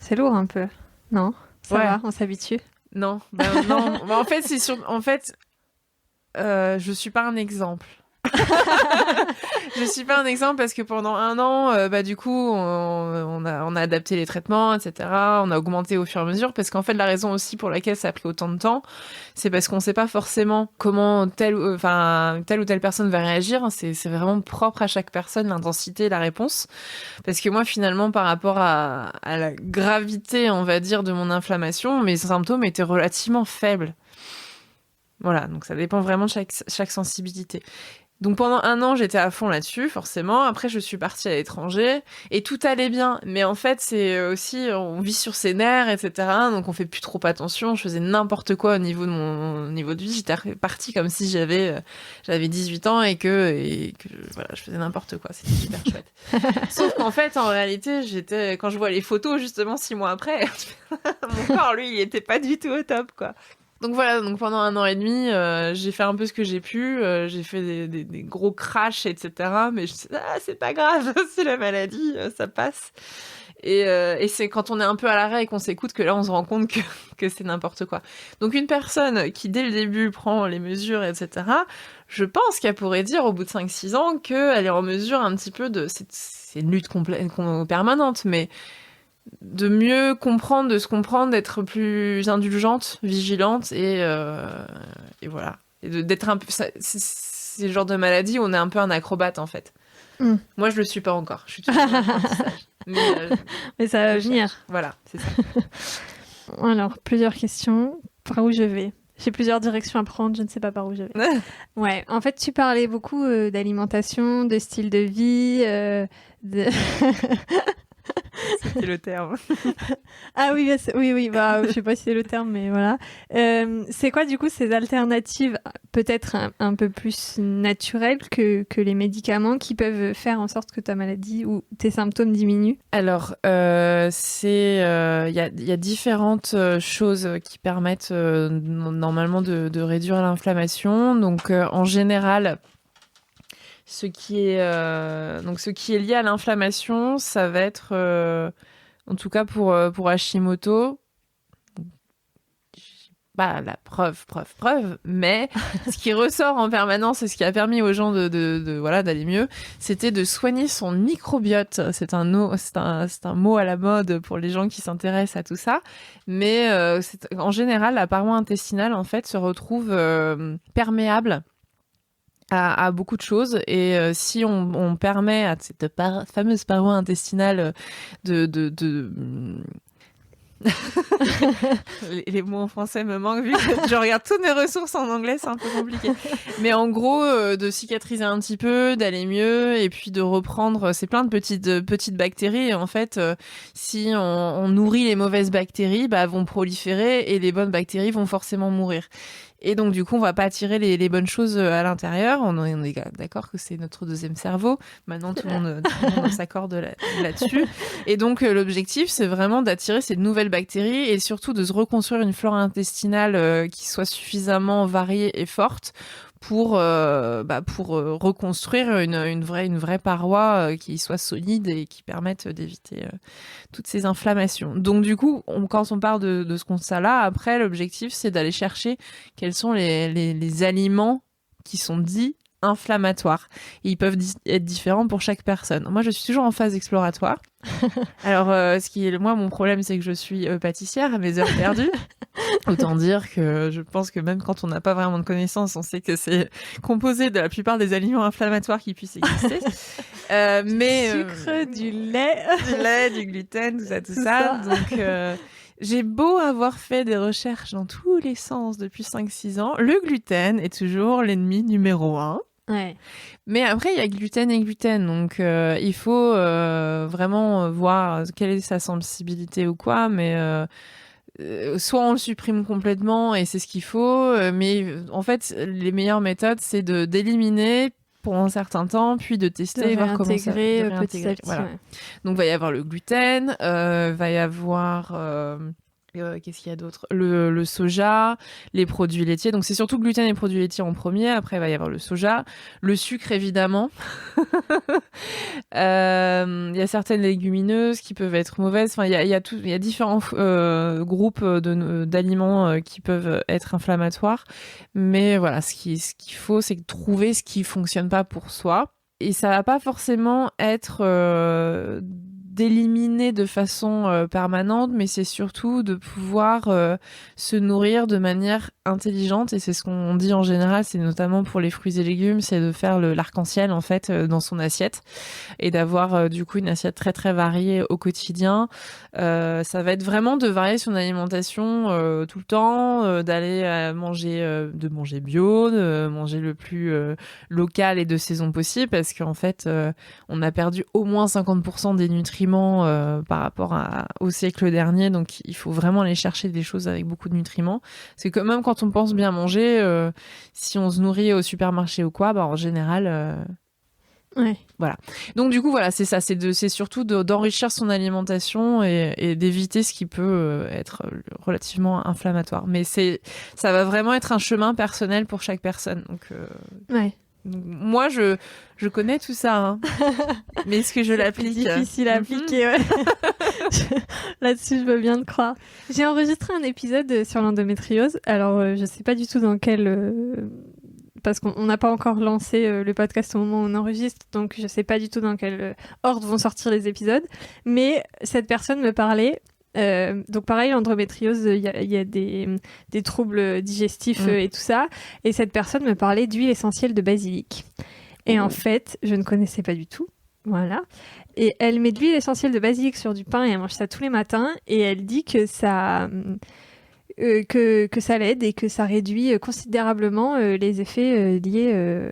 C'est lourd un peu. Non? Ça ouais. va, on s'habitue? Non. Non. En fait, je suis pas un exemple. Je suis pas un exemple parce que pendant 1 an, du coup, on a adapté les traitements, etc. On a augmenté au fur et à mesure parce qu'en fait, la raison aussi pour laquelle ça a pris autant de temps, c'est parce qu'on sait pas forcément comment telle ou telle personne va réagir. C'est vraiment propre à chaque personne, l'intensité, la réponse. Parce que moi, finalement, par rapport à la gravité, on va dire, de mon inflammation, mes symptômes étaient relativement faibles. Voilà, donc ça dépend vraiment de chaque sensibilité. Donc pendant 1 an, j'étais à fond là-dessus, forcément. Après, je suis partie à l'étranger et tout allait bien. Mais en fait, c'est aussi, on vit sur ses nerfs, etc. Donc on fait plus trop attention. Je faisais n'importe quoi au niveau de mon niveau de vie. J'étais partie comme si j'avais 18 ans et que voilà, je faisais n'importe quoi. C'était super chouette. Sauf qu'en fait, en réalité, quand je vois les photos, justement, 6 mois après, mon corps, lui, il était pas du tout au top, quoi. Donc voilà, donc pendant 1 an et demi, j'ai fait un peu ce que j'ai pu. J'ai fait des gros crashs, etc. Mais c'est pas grave, c'est la maladie, ça passe. Et c'est quand on est un peu à l'arrêt et qu'on s'écoute que là, on se rend compte que c'est n'importe quoi. Donc une personne qui, dès le début, prend les mesures, etc., je pense qu'elle pourrait dire, au bout de 5-6 ans, qu'elle est en mesure un petit peu de... C'est une lutte permanente, mais de mieux comprendre, de se comprendre, d'être plus indulgente, vigilante, et voilà. Et d'être un peu... C'est le genre de maladie où on est un peu un acrobate, en fait. Moi, je le suis pas encore. Je suis toujours en apprentissage. Mais ça va venir. Voilà, c'est ça. Alors, plusieurs questions. Par où je vais? J'ai plusieurs directions à prendre, je ne sais pas par où je vais. Ouais, en fait, tu parlais beaucoup d'alimentation, de style de vie, de... C'était le terme. Ah oui, oui, bah, je sais pas si c'est le terme, mais voilà. C'est quoi, du coup, ces alternatives, peut-être un peu plus naturelles que les médicaments, qui peuvent faire en sorte que ta maladie ou tes symptômes diminuent? Alors, il y a différentes choses qui permettent normalement de réduire l'inflammation. Donc, en général, ce qui est lié à l'inflammation, ça va être, en tout cas pour Hashimoto, pas la preuve, mais ce qui ressort en permanence et ce qui a permis aux gens d'aller mieux, c'était de soigner son microbiote. C'est un mot à la mode pour les gens qui s'intéressent à tout ça, mais en général, la paroi intestinale, en fait, se retrouve perméable à beaucoup de choses, et si on permet à cette fameuse paroi intestinale de les mots en français me manquent vu que je regarde toutes mes ressources en anglais, c'est un peu compliqué. Mais en gros, de cicatriser un petit peu, d'aller mieux, et puis de reprendre, c'est plein de petites bactéries. Et en fait, si on nourrit les mauvaises bactéries, bah, vont proliférer, et les bonnes bactéries vont forcément mourir. Et donc, du coup, on va pas attirer les bonnes choses à l'intérieur. On est d'accord que c'est notre deuxième cerveau. Maintenant, tout le monde s'accorde là-dessus. Et donc, l'objectif, c'est vraiment d'attirer ces nouvelles bactéries, et surtout de se reconstruire une flore intestinale qui soit suffisamment variée et forte pour reconstruire une vraie paroi qui soit solide et qui permette d'éviter toutes ces inflammations. Donc du coup, quand on parle de ce constat-là, après, l'objectif, c'est d'aller chercher quels sont les aliments qui sont dits inflammatoires. Et ils peuvent être différents pour chaque personne. Moi, je suis toujours en phase exploratoire. Alors, moi, mon problème, c'est que je suis pâtissière à mes heures perdues. Autant dire que je pense que même quand on n'a pas vraiment de connaissances, on sait que c'est composé de la plupart des aliments inflammatoires qui puissent exister. Du sucre, du lait, du gluten, tout ça. Donc, j'ai beau avoir fait des recherches dans tous les sens depuis 5-6 ans, le gluten est toujours l'ennemi numéro 1. Ouais. Mais après, il y a gluten et gluten, donc il faut vraiment voir quelle est sa sensibilité ou quoi, mais soit on le supprime complètement et c'est ce qu'il faut, mais en fait, les meilleures méthodes, c'est d'éliminer pour un certain temps, puis de tester et voir comment ça réintégrer petit à petit. Voilà. Ouais. Donc, va y avoir le gluten, va y avoir... qu'est-ce qu'il y a d'autre? Le soja, les produits laitiers. Donc, c'est surtout gluten et produits laitiers en premier. Après, il va y avoir le soja. Le sucre, évidemment. Il y a certaines légumineuses qui peuvent être mauvaises. Enfin, il y a différents groupes d'aliments qui peuvent être inflammatoires. Mais voilà, ce qu'il faut, c'est trouver ce qui fonctionne pas pour soi. Et ça va pas forcément être d'éliminer de façon permanente, mais c'est surtout de pouvoir se nourrir de manière intelligente, et c'est ce qu'on dit en général, c'est notamment pour les fruits et légumes, c'est de faire l'arc-en-ciel en fait dans son assiette, et d'avoir du coup une assiette très très variée au quotidien. Ça va être vraiment de varier son alimentation tout le temps, d'aller de manger bio, de manger le plus local et de saison possible, parce qu'en fait on a perdu au moins 50% des nutriments par rapport au siècle dernier, donc il faut vraiment aller chercher des choses avec beaucoup de nutriments. C'est que même quand on pense bien manger, si on se nourrit au supermarché ou quoi, bah en général Ouais. Voilà. Donc du coup, voilà, c'est ça. C'est surtout d'enrichir son alimentation et d'éviter ce qui peut être relativement inflammatoire. Mais ça va vraiment être un chemin personnel pour chaque personne. Ouais. Donc, moi, je connais tout ça, hein. Mais est-ce que je l'applique? C'est difficile à appliquer, ouais. Là-dessus, je veux bien te croire. J'ai enregistré un épisode sur l'endométriose. Alors, je sais pas du tout dans quel... parce qu'on n'a pas encore lancé le podcast au moment où on enregistre, donc je sais pas du tout dans quel ordre vont sortir les épisodes. Mais cette personne me parlait... donc pareil, l'endométriose, il y a des troubles digestifs et tout ça. Et cette personne me parlait d'huile essentielle de basilic. Et en fait, je ne connaissais pas du tout. Voilà. Et elle met de l'huile essentielle de basilic sur du pain et elle mange ça tous les matins. Et elle dit que ça... que ça l'aide et que ça réduit considérablement les effets liés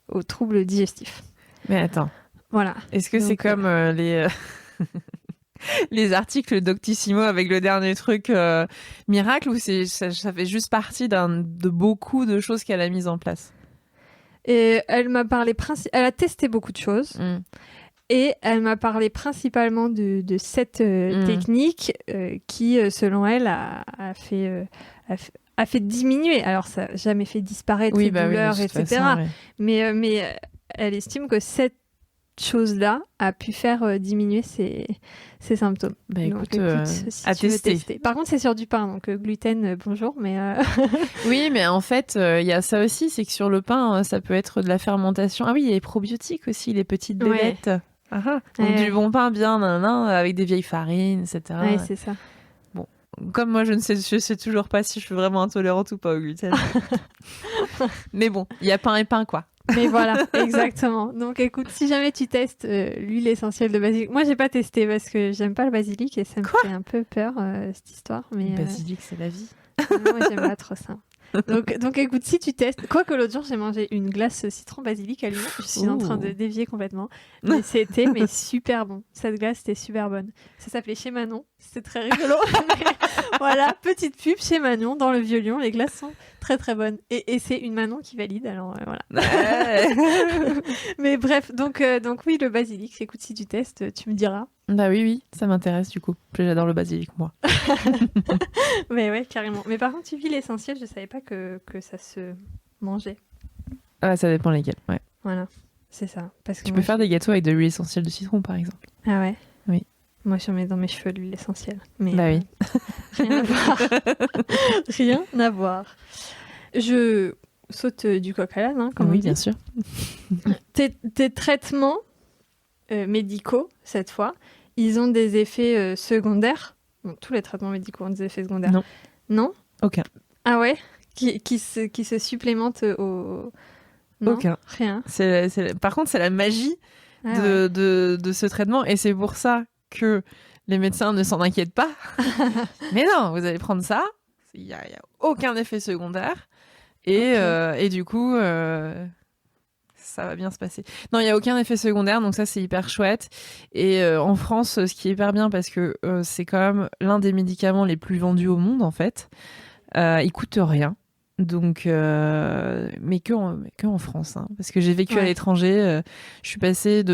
aux troubles digestifs. Mais attends. Voilà. Est-ce que c'est comme les... les articles Doctissimo avec le dernier truc miracle ou ça fait juste partie de beaucoup de choses qu'elle a mises en place? Et elle m'a parlé elle a testé beaucoup de choses et elle m'a parlé principalement de cette technique qui, selon elle, a fait diminuer. Alors, ça n'a jamais fait disparaître les douleurs, etc. Façon, ouais. Mais elle estime que cette chose-là a pu faire diminuer ses symptômes. Bah écoute, si à tu veux tester. tester. Par contre, c'est sur du pain, donc gluten, bonjour, mais... Oui, mais en fait, il y a ça aussi, c'est que sur le pain, ça peut être de la fermentation. Ah oui, il y a les probiotiques aussi, les petites bébêtes. Ouais. Donc du bon pain bien, avec des vieilles farines, etc. Oui, c'est ça. Bon, comme moi, je sais toujours pas si je suis vraiment intolérante ou pas au gluten. Mais bon, il y a pain et pain, quoi. Mais voilà, exactement. Donc écoute, si jamais tu testes l'huile essentielle de basilic, moi j'ai pas testé parce que j'aime pas le basilic et ça me fait un peu peur cette histoire. Mais le basilic, c'est la vie. Moi j'aime pas trop ça. Donc écoute, si tu testes, quoique l'autre jour j'ai mangé une glace citron basilic à l'huile, je suis en train de dévier complètement, mais c'était super bon. Cette glace était super bonne. Ça s'appelait Chez Manon, c'était très rigolo. Voilà, petite pub chez Manon dans le Vieux-Lyon, les glaces sont très très bonnes et c'est une Manon qui valide, alors voilà. Mais bref, donc oui, le basilic, écoute, si tu testes, tu me diras. Bah oui, ça m'intéresse du coup. J'adore le basilic, moi. Mais ouais, carrément. Mais par contre, huile essentielle, je savais pas que ça se mangeait. Ah, ça dépend lesquels, ouais. Voilà, c'est ça. Parce que tu peux faire des gâteaux avec de l'huile essentielle de citron, par exemple. Ah ouais? Oui. Moi, je mets dans mes cheveux de l'huile essentielle. Mais bah oui. Rien à voir. Rien à voir. Je saute du coq à l'âne, comme on dit. Oui, bien sûr. Tes traitements médicaux, cette fois, ils ont des effets secondaires? Bon, tous les traitements médicaux ont des effets secondaires. Non. Non? Aucun. Ah ouais? Qui se supplémentent au... Non, aucun. Rien. Par contre, c'est la magie de ce traitement et c'est pour ça que les médecins ne s'en inquiètent pas. Mais non, vous allez prendre ça, il n'y a aucun effet secondaire et du coup... ça va bien se passer. Non, il n'y a aucun effet secondaire, donc ça, c'est hyper chouette. Et en France, ce qui est hyper bien, parce que c'est quand même l'un des médicaments les plus vendus au monde, en fait. Il coûte rien. Donc, mais que en France. Hein, parce que j'ai vécu à l'étranger. Je suis passée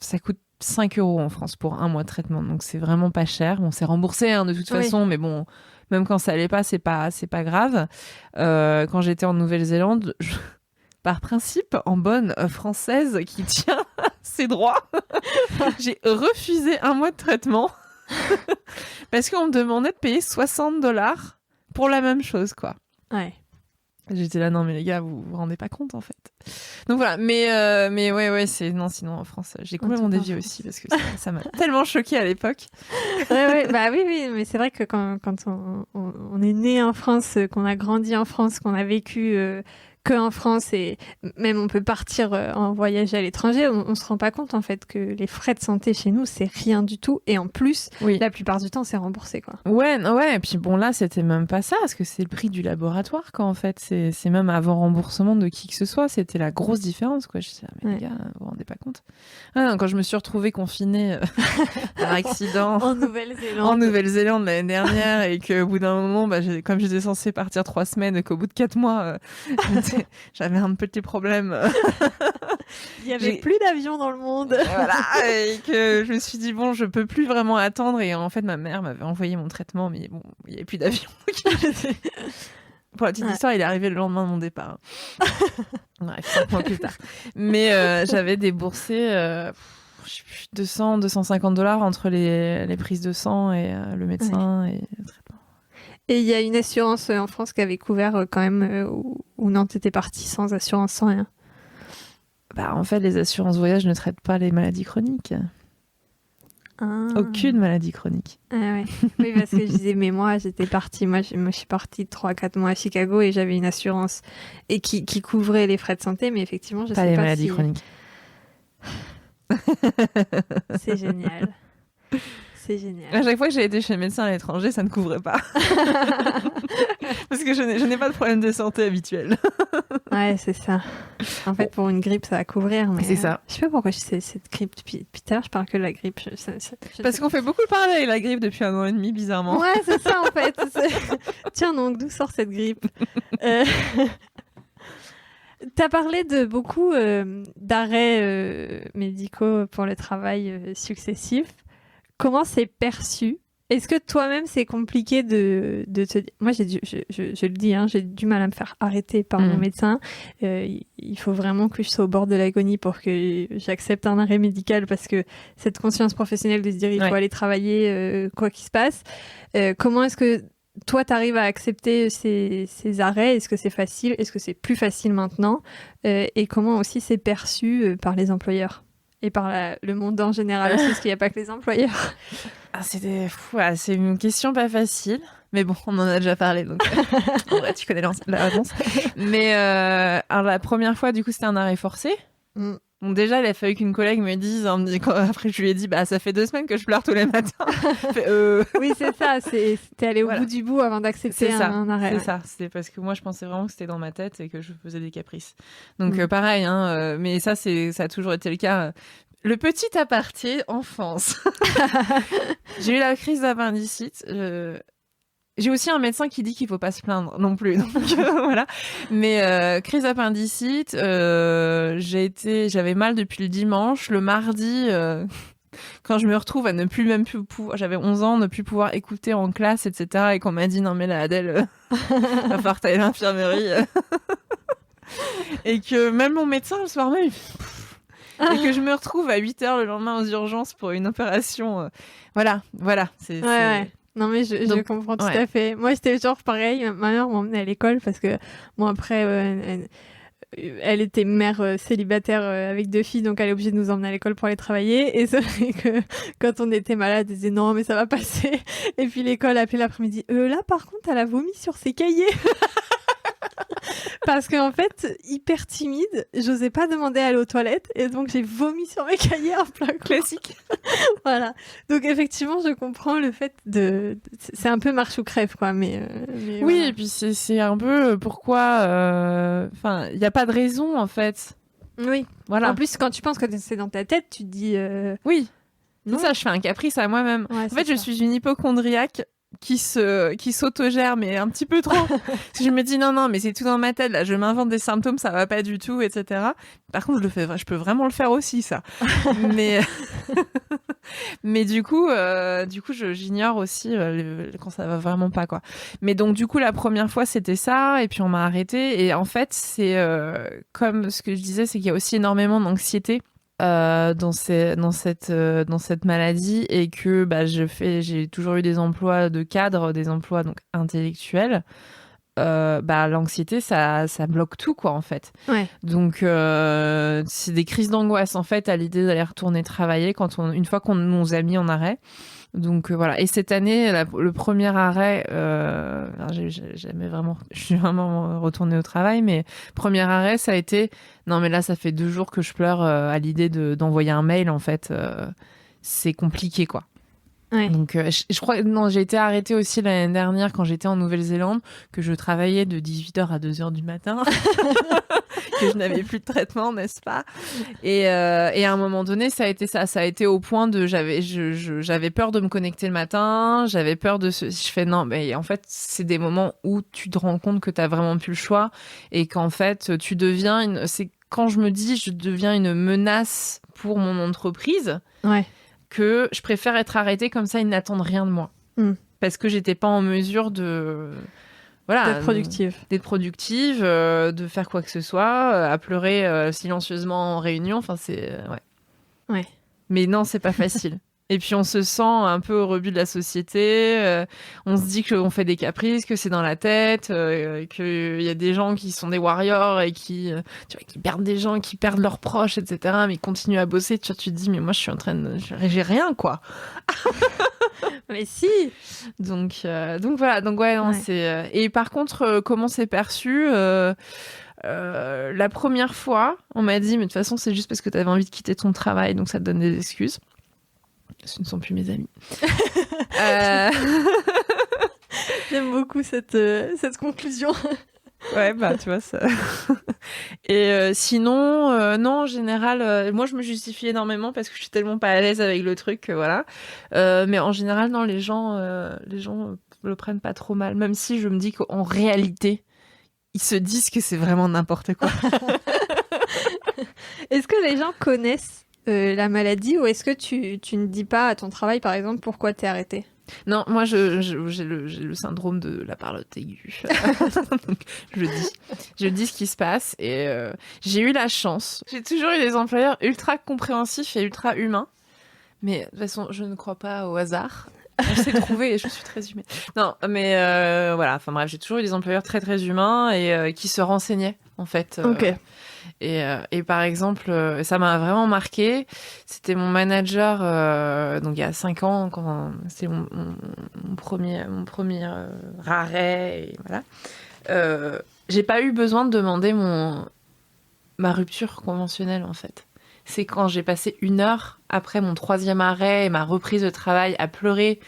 ça coûte 5 € en France pour un mois de traitement. Donc, c'est vraiment pas cher. On s'est remboursé de toute façon, mais bon... Même quand ça allait pas, c'est pas grave. Quand j'étais en Nouvelle-Zélande... Par principe, en bonne française qui tient ses droits, j'ai refusé un mois de traitement parce qu'on me demandait de payer $60 pour la même chose, quoi. Ouais. J'étais là, non mais les gars, vous vous rendez pas compte en fait. Donc voilà, mais ouais, sinon en France, j'ai complètement dévié aussi parce que ça m'a tellement choquée à l'époque. Ouais, bah oui, mais c'est vrai que quand on est né en France, qu'on a grandi en France, qu'on a vécu que en France et même on peut partir en voyage à l'étranger, on se rend pas compte en fait que les frais de santé chez nous c'est rien du tout et en plus la plupart du temps c'est remboursé, quoi. Ouais, et puis bon là c'était même pas ça parce que c'est le prix du laboratoire, quoi, en fait, c'est même avant remboursement de qui que ce soit, c'était la grosse différence, quoi. Je disais mais les gars, vous vous rendez pas compte. Quand je me suis retrouvée confinée par accident en Nouvelle-Zélande l'année dernière et qu'au bout d'un moment comme j'étais censée partir 3 semaines et qu'au bout de 4 mois j'avais un petit problème Il y avait plus d'avions dans le monde. Voilà, et que je me suis dit, bon, je peux plus vraiment attendre. Et en fait, ma mère m'avait envoyé mon traitement, mais bon, il n'y avait plus d'avion. Pour la petite histoire, il est arrivé le lendemain de mon départ. Bref, 5 mois plus tard. Mais j'avais déboursé 200-250 $ entre les prises de sang et le médecin et le traitement. Et il y a une assurance en France qui avait couvert quand même, ou non, t'étais partie sans assurance, sans rien? Bah, en fait, les assurances voyage ne traitent pas les maladies chroniques. Aucune maladie chronique. Ah ouais. Oui, parce que je disais, mais moi, j'étais partie. Moi, je suis partie 3-4 mois à Chicago et j'avais une assurance et qui couvrait les frais de santé, mais effectivement, je pas sais les pas maladies si... chroniques. C'est génial. C'est génial. À chaque fois que j'ai été chez le médecin à l'étranger, ça ne couvrait pas. Parce que je n'ai pas de problème de santé habituel. Ouais, c'est ça. En fait, pour une grippe, ça va couvrir. Mais c'est ça. Je sais pas pourquoi je sais cette grippe depuis tout à l'heure, je parle que de la grippe. Parce qu'on fait beaucoup le parallèle avec la grippe depuis 1 an et demi, bizarrement. Ouais, c'est ça en fait. Tiens, donc d'où sort cette grippe? T'as parlé de beaucoup d'arrêts médicaux pour le travail successif. Comment c'est perçu? Est-ce que toi-même c'est compliqué de te dire... Moi, je le dis, hein, j'ai du mal à me faire arrêter par mon médecin. Il faut vraiment que je sois au bord de l'agonie pour que j'accepte un arrêt médical, parce que cette conscience professionnelle de se dire il faut aller travailler quoi qu'il se passe. Comment est-ce que toi, tu arrives à accepter ces arrêts? Est-ce que c'est facile? Est-ce que c'est plus facile maintenant? Et comment aussi c'est perçu par les employeurs? Et par le monde en général aussi, parce qu'il n'y a pas que les employeurs. C'est une question pas facile. Mais bon, on en a déjà parlé, donc en vrai, tu connais la réponse. Mais alors, la première fois, du coup, c'était un arrêt forcé. Donc déjà, il a fallu qu'une collègue me dise, après je lui ai dit, bah ça fait 2 semaines que je pleure tous les matins. Oui, c'est ça, t'es allé au bout du bout avant d'accepter un arrêt. C'est ça, c'est parce que moi je pensais vraiment que c'était dans ma tête et que je faisais des caprices. Donc pareil, hein, mais ça a toujours été le cas. Le petit aparté, enfance. J'ai eu la crise d'appendicite. J'ai aussi un médecin qui dit qu'il faut pas se plaindre non plus, donc voilà. Mais crise d'appendicite, j'avais mal depuis le dimanche. Le mardi, quand je me retrouve à ne plus même plus pouvoir, j'avais 11 ans, ne plus pouvoir écouter en classe, etc. Et qu'on m'a dit non mais là Adèle, va falloir que t'ailles à l'infirmerie. Et que même mon médecin le soir même, et que je me retrouve à 8h le lendemain aux urgences pour une opération. Voilà, c'est... Ouais. Non mais je comprends tout à fait. Moi c'était genre pareil, ma mère m'emmenait à l'école parce que bon après elle était mère célibataire avec 2 filles, donc elle est obligée de nous emmener à l'école pour aller travailler. Et c'est vrai que quand on était malade, elle disait non mais ça va passer. Et puis l'école appelait l'après-midi, là par contre elle a vomi sur ses cahiers. Parce qu'en fait, hyper timide, j'osais pas demander à aller aux toilettes et donc j'ai vomi sur mes cahiers en plein classique. Voilà. Donc effectivement, je comprends le fait c'est un peu marche ou crève quoi, mais oui, voilà. Et puis c'est un peu pourquoi enfin, il y a pas de raison en fait. Oui. Voilà. En plus, quand tu penses que c'est dans ta tête, tu te dis oui. C'est ça, je fais un caprice à moi-même. Ouais, en fait, je suis une hypocondriaque qui s'autogère, mais un petit peu trop. Je me dis non, mais c'est tout dans ma tête, là, je m'invente des symptômes, ça va pas du tout, etc. Par contre, je peux vraiment le faire aussi, ça. mais du coup, j'ignore aussi quand ça va vraiment pas, quoi. Mais donc, du coup, la première fois, c'était ça, et puis on m'a arrêtée, et en fait, c'est comme ce que je disais, c'est qu'il y a aussi énormément d'anxiété dans cette maladie, et que j'ai toujours eu des emplois de cadre, des emplois donc intellectuels. L'anxiété ça bloque tout quoi en fait. Ouais. Donc c'est des crises d'angoisse en fait à l'idée d'aller retourner travailler une fois qu'on nous a mis en arrêt. Donc voilà. Et cette année, le premier arrêt, je suis vraiment retournée au travail, mais premier arrêt, ça a été non mais là ça fait 2 jours que je pleure à l'idée d'envoyer un mail en fait. C'est compliqué quoi. Ouais. Donc je crois j'ai été arrêtée aussi l'année dernière quand j'étais en Nouvelle-Zélande, que je travaillais de 18h à 2h du matin. Que je n'avais plus de traitement, n'est-ce pas? Et à un moment donné, ça a été au point de j'avais peur de me connecter le matin, j'avais peur je fais non, mais en fait, c'est des moments où tu te rends compte que tu as vraiment plus le choix et qu'en fait, tu deviens quand je me dis je deviens une menace pour mon entreprise, que je préfère être arrêtée comme ça, ils n'attendent rien de moi. Parce que j'étais pas en mesure d'être productive, de faire quoi que ce soit, à pleurer silencieusement en réunion. Enfin, c'est... Ouais. Mais non, c'est pas facile. Et puis on se sent un peu au rebut de la société, on se dit qu'on fait des caprices, que c'est dans la tête, qu'il y a des gens qui sont des warriors et qui perdent des gens, qui perdent leurs proches, etc. Mais ils continuent à bosser, tu te dis, mais moi je suis en train de... J'ai rien, quoi. Mais si. Donc voilà, non, c'est... Et par contre, comment c'est perçu la première fois, on m'a dit, mais de toute façon, c'est juste parce que tu avais envie de quitter ton travail, donc ça te donne des excuses. Ce ne sont plus mes amis. J'aime beaucoup cette conclusion. Ouais, bah, tu vois, ça... Et sinon, non, en général, moi, je me justifie énormément parce que je suis tellement pas à l'aise avec le truc, voilà. Mais en général, non, les gens le prennent pas trop mal, même si je me dis qu'en réalité, ils se disent que c'est vraiment n'importe quoi. Est-ce que les gens connaissent la maladie ou est-ce que tu ne dis pas à ton travail, par exemple, pourquoi t'es arrêtée ? Non, moi, j'ai le syndrome de la parlotte aiguë. Donc, je dis ce qui se passe et j'ai eu la chance. J'ai toujours eu des employeurs ultra compréhensifs et ultra humains. Mais de toute façon, je ne crois pas au hasard. On s'est trouvé et je suis très humaine. Non, mais voilà. Enfin bref, j'ai toujours eu des employeurs très très humains et qui se renseignaient en fait. Ok. Et par exemple, ça m'a vraiment marqué. C'était mon manager, donc il y a 5 ans, quand c'est mon premier arrêt. Et voilà. J'ai pas eu besoin de demander ma rupture conventionnelle en fait. C'est quand j'ai passé 1 heure après mon 3e arrêt et ma reprise de travail à pleurer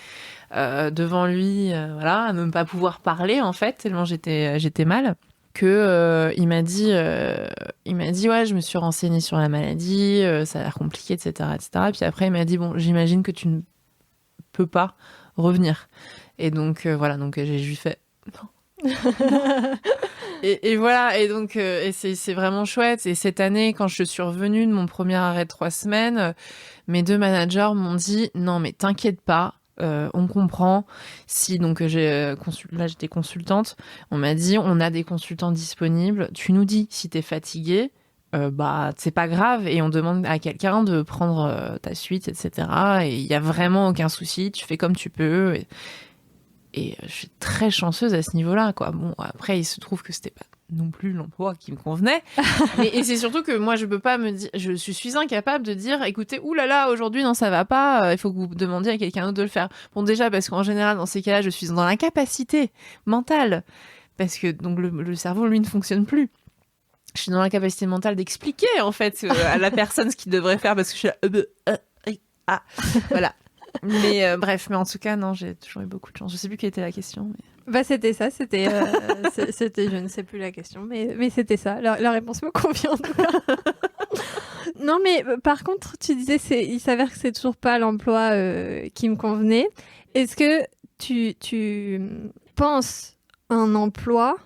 devant lui, voilà, à ne pas pouvoir parler en fait, tellement j'étais mal, que il m'a dit ouais, je me suis renseignée sur la maladie, ça a l'air compliqué, etc., etc. Et puis après il m'a dit bon, j'imagine que tu ne peux pas revenir. Et donc voilà, donc j'ai juste fait non. et voilà, et donc et c'est vraiment chouette. Et cette année, quand je suis revenue de mon premier arrêt de 3 semaines, mes 2 managers m'ont dit non mais t'inquiète pas, on comprend. Si donc là j'étais consultante, on m'a dit on a des consultants disponibles, tu nous dis si t'es fatiguée, bah c'est pas grave et on demande à quelqu'un de prendre ta suite, etc. Et il y a vraiment aucun souci, tu fais comme tu peux. Et je suis très chanceuse à ce niveau-là, quoi. Bon, après, il se trouve que c'était pas non plus l'emploi qui me convenait. Et c'est surtout que moi, je peux pas me dire... Je suis incapable de dire, écoutez, oulala, aujourd'hui, non, ça va pas, il faut que vous demandiez à quelqu'un d'autre de le faire. Bon, déjà, parce qu'en général, dans ces cas-là, je suis dans l'incapacité mentale. Parce que donc le cerveau, lui, ne fonctionne plus. Je suis dans l'incapacité mentale d'expliquer, en fait, à la personne ce qu'il devrait faire, parce que je suis là... Voilà. Mais bref, mais en tout cas, non, j'ai toujours eu beaucoup de chance. Je sais plus quelle était la question. Mais... Bah, c'était ça, c'était je ne sais plus la question, mais c'était ça. La réponse me convient en tout cas. Non, mais par contre, tu disais, il s'avère que c'est toujours pas l'emploi qui me convenait. Est-ce que tu penses un emploi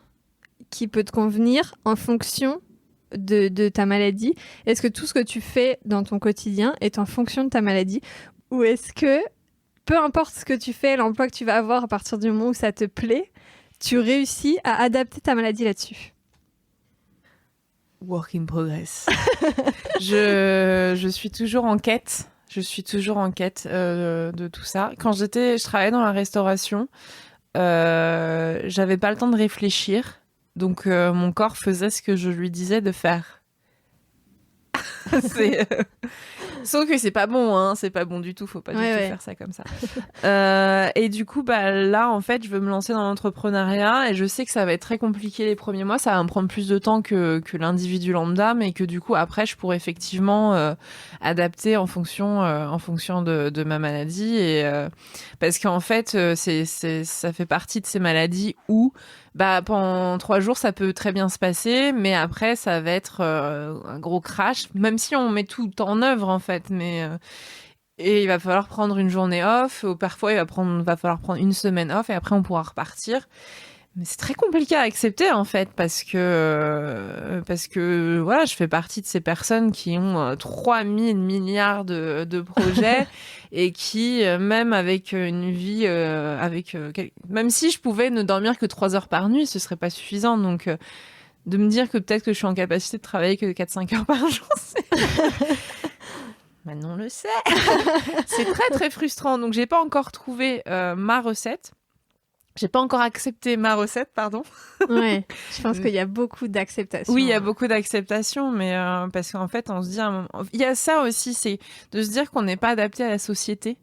qui peut te convenir en fonction de ta maladie? Est-ce que tout ce que tu fais dans ton quotidien est en fonction de ta maladie? Ou est-ce que, peu importe ce que tu fais, l'emploi que tu vas avoir à partir du moment où ça te plaît, tu réussis à adapter ta maladie là-dessus? Work in progress. Je suis toujours en quête. Je suis toujours en quête de tout ça. Quand je travaillais dans la restauration, j'avais pas le temps de réfléchir. Donc, mon corps faisait ce que je lui disais de faire. Sauf que c'est pas bon, hein, c'est pas bon du tout, faut pas du tout faire ça comme ça. Et du coup, bah là, en fait, je veux me lancer dans l'entrepreneuriat et je sais que ça va être très compliqué les premiers mois, ça va me prendre plus de temps que l'individu lambda, mais que du coup, après, je pourrais effectivement adapter en fonction de ma maladie. Et parce qu'en fait, ça fait partie de ces maladies où bah, pendant 3 jours, ça peut très bien se passer, mais après, ça va être un gros crash, même si on met tout en œuvre, en fait. Et il va falloir prendre une journée off, ou parfois, il va falloir prendre 1 semaine off, et après, on pourra repartir. Mais c'est très compliqué à accepter en fait parce que voilà, je fais partie de ces personnes qui ont 3000 milliards de projets et qui même avec une vie même si je pouvais ne dormir que 3 heures par nuit, ce serait pas suffisant. Donc de me dire que peut-être que je suis en capacité de travailler que 4-5 heures par jour, Maintenant on le sait. C'est très très frustrant. Donc j'ai pas encore trouvé ma recette. J'ai pas encore accepté ma recette, pardon. Ouais, je pense qu'il y a beaucoup d'acceptation. Oui, il y a beaucoup d'acceptation, mais parce qu'en fait, on se dit, il y a ça aussi, c'est de se dire qu'on n'est pas adapté à la société.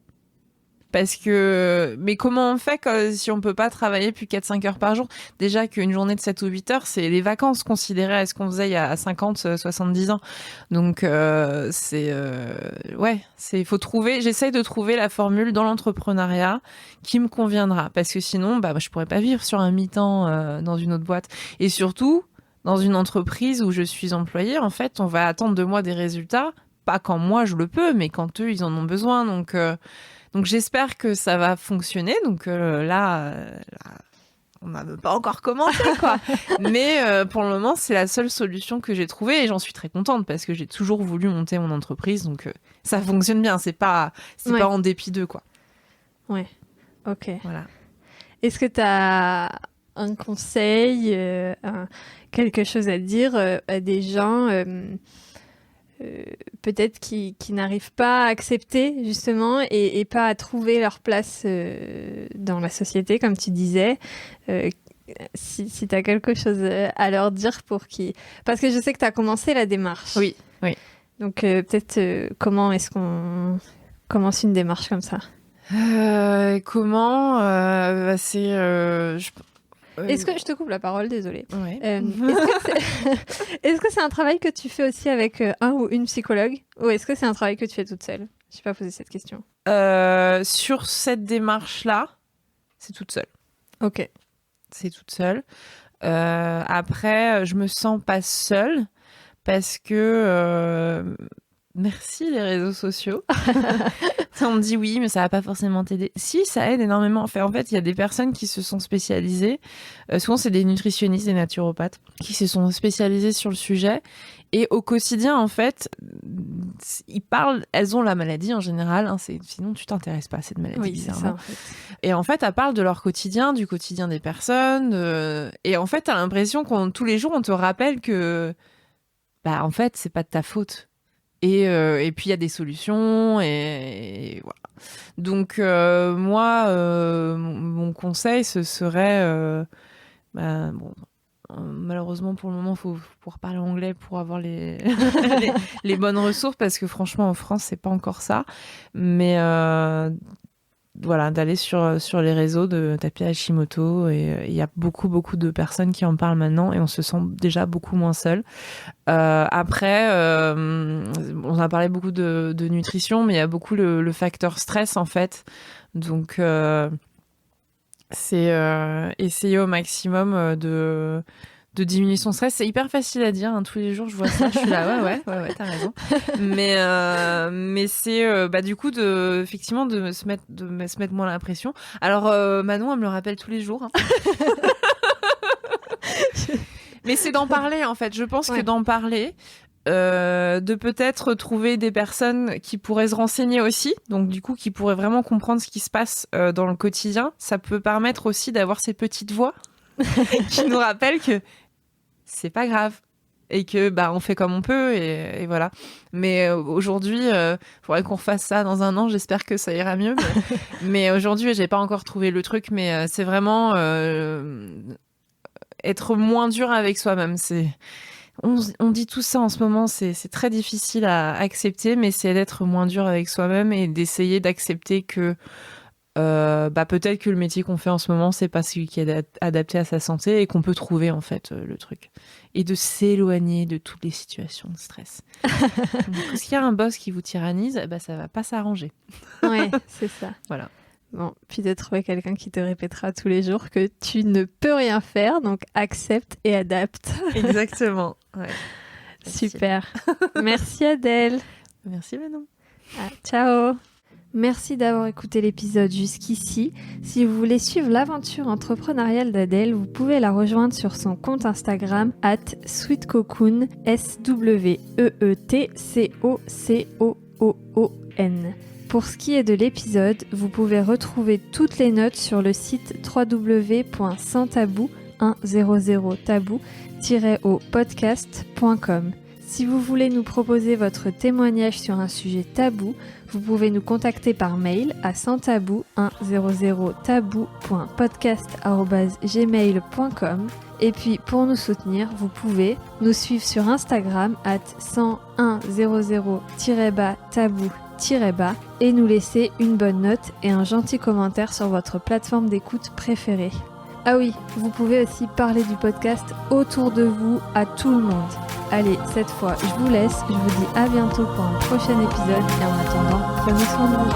Parce que, mais comment on fait si on peut pas travailler plus 4-5 heures par jour? Déjà qu'une journée de 7 ou 8 heures, c'est les vacances considérées à ce qu'on faisait il y a 50, 70 ans. Donc, faut trouver, j'essaye de trouver la formule dans l'entrepreneuriat qui me conviendra. Parce que sinon, je pourrais pas vivre sur un mi-temps, dans une autre boîte. Et surtout, dans une entreprise où je suis employée, en fait, on va attendre de moi des résultats, pas quand moi je le peux, mais quand eux, ils en ont besoin. Donc j'espère que ça va fonctionner. Donc là, on n'a pas encore commencé, quoi. Mais pour le moment, c'est la seule solution que j'ai trouvée et j'en suis très contente parce que j'ai toujours voulu monter mon entreprise. Donc ça fonctionne bien. C'est pas en dépit d'eux, quoi. Ouais, ok. Voilà. Est-ce que tu as un conseil, quelque chose à dire à des gens peut-être qui n'arrivent pas à accepter justement et pas à trouver leur place dans la société, comme tu disais, si tu as quelque chose à leur dire parce que je sais que tu as commencé la démarche. Oui. Donc peut-être comment est-ce qu'on commence une démarche comme ça? Est-ce que je te coupe la parole, désolée. Ouais. Est-ce que c'est un travail que tu fais aussi avec un ou une psychologue ou est-ce que c'est un travail que tu fais toute seule? Je n'ai pas posé cette question. Sur cette démarche-là, c'est toute seule. Ok. C'est toute seule. Après, je me sens pas seule parce que merci les réseaux sociaux. On me dit oui, mais ça va pas forcément t'aider. Si, ça aide énormément. En fait, il y a des personnes qui se sont spécialisées. Souvent, c'est des nutritionnistes, des naturopathes qui se sont spécialisés sur le sujet. Et au quotidien, en fait, elles ont la maladie en général. Sinon, tu t'intéresses pas à cette maladie. Oui, c'est ça. En fait. Et en fait, elles parlent de leur quotidien, du quotidien des personnes. Et en fait, t'as l'impression tous les jours, on te rappelle que, en fait, c'est pas de ta faute. Et puis il y a des solutions et voilà. Donc moi, mon conseil, ce serait, malheureusement pour le moment, il faut pouvoir parler anglais pour avoir les bonnes ressources parce que franchement en France c'est pas encore ça. Mais voilà, d'aller sur les réseaux, de taper Hashimoto et il y a beaucoup de personnes qui en parlent maintenant et on se sent déjà beaucoup moins seul. Après, on a parlé beaucoup de nutrition, mais il y a beaucoup le facteur stress en fait. Donc c'est essayer au maximum de diminuer son stress. C'est hyper facile à dire, hein. Tous les jours je vois ça, je suis là, ouais, t'as raison. Mais c'est du coup effectivement de se mettre moins la pression. Alors Manon, elle me le rappelle tous les jours. Hein. Mais c'est d'en parler en fait. Je pense que d'en parler, de peut-être trouver des personnes qui pourraient se renseigner aussi, donc du coup qui pourraient vraiment comprendre ce qui se passe dans le quotidien. Ça peut permettre aussi d'avoir ces petites voix qui nous rappellent que c'est pas grave et que on fait comme on peut et voilà. Mais aujourd'hui, faudrait qu'on refasse ça dans 1 an. J'espère que ça ira mieux. Mais aujourd'hui, j'ai pas encore trouvé le truc. Mais c'est vraiment être moins dur avec soi-même. On dit tout ça en ce moment. C'est très difficile à accepter, mais c'est d'être moins dur avec soi-même et d'essayer d'accepter que peut-être que le métier qu'on fait en ce moment c'est pas celui qui est adapté à sa santé et qu'on peut trouver en fait le truc et de s'éloigner de toutes les situations de stress. Donc s'il y a un boss qui vous tyrannise, ça va pas s'arranger. Ouais, c'est ça. Voilà. Bon, puis de trouver quelqu'un qui te répétera tous les jours que tu ne peux rien faire, donc accepte et adapte. Exactement. Ouais. Super. Merci Adèle. Merci Manon. Ciao. Merci d'avoir écouté l'épisode jusqu'ici. Si vous voulez suivre l'aventure entrepreneuriale d'Adèle, vous pouvez la rejoindre sur son compte Instagram @sweetcocoon, SWEETCOCOON. Pour ce qui est de l'épisode, vous pouvez retrouver toutes les notes sur le site www.100tabou-au-podcast.com. Si vous voulez nous proposer votre témoignage sur un sujet tabou, vous pouvez nous contacter par mail à sanstabou100tabou.podcast@gmail.com. Et puis pour nous soutenir, vous pouvez nous suivre sur Instagram @1000-tabou- et nous laisser une bonne note et un gentil commentaire sur votre plateforme d'écoute préférée. Ah oui, vous pouvez aussi parler du podcast autour de vous à tout le monde. Allez, cette fois, je vous laisse, je vous dis à bientôt pour un prochain épisode et en attendant, prenez soin de vous.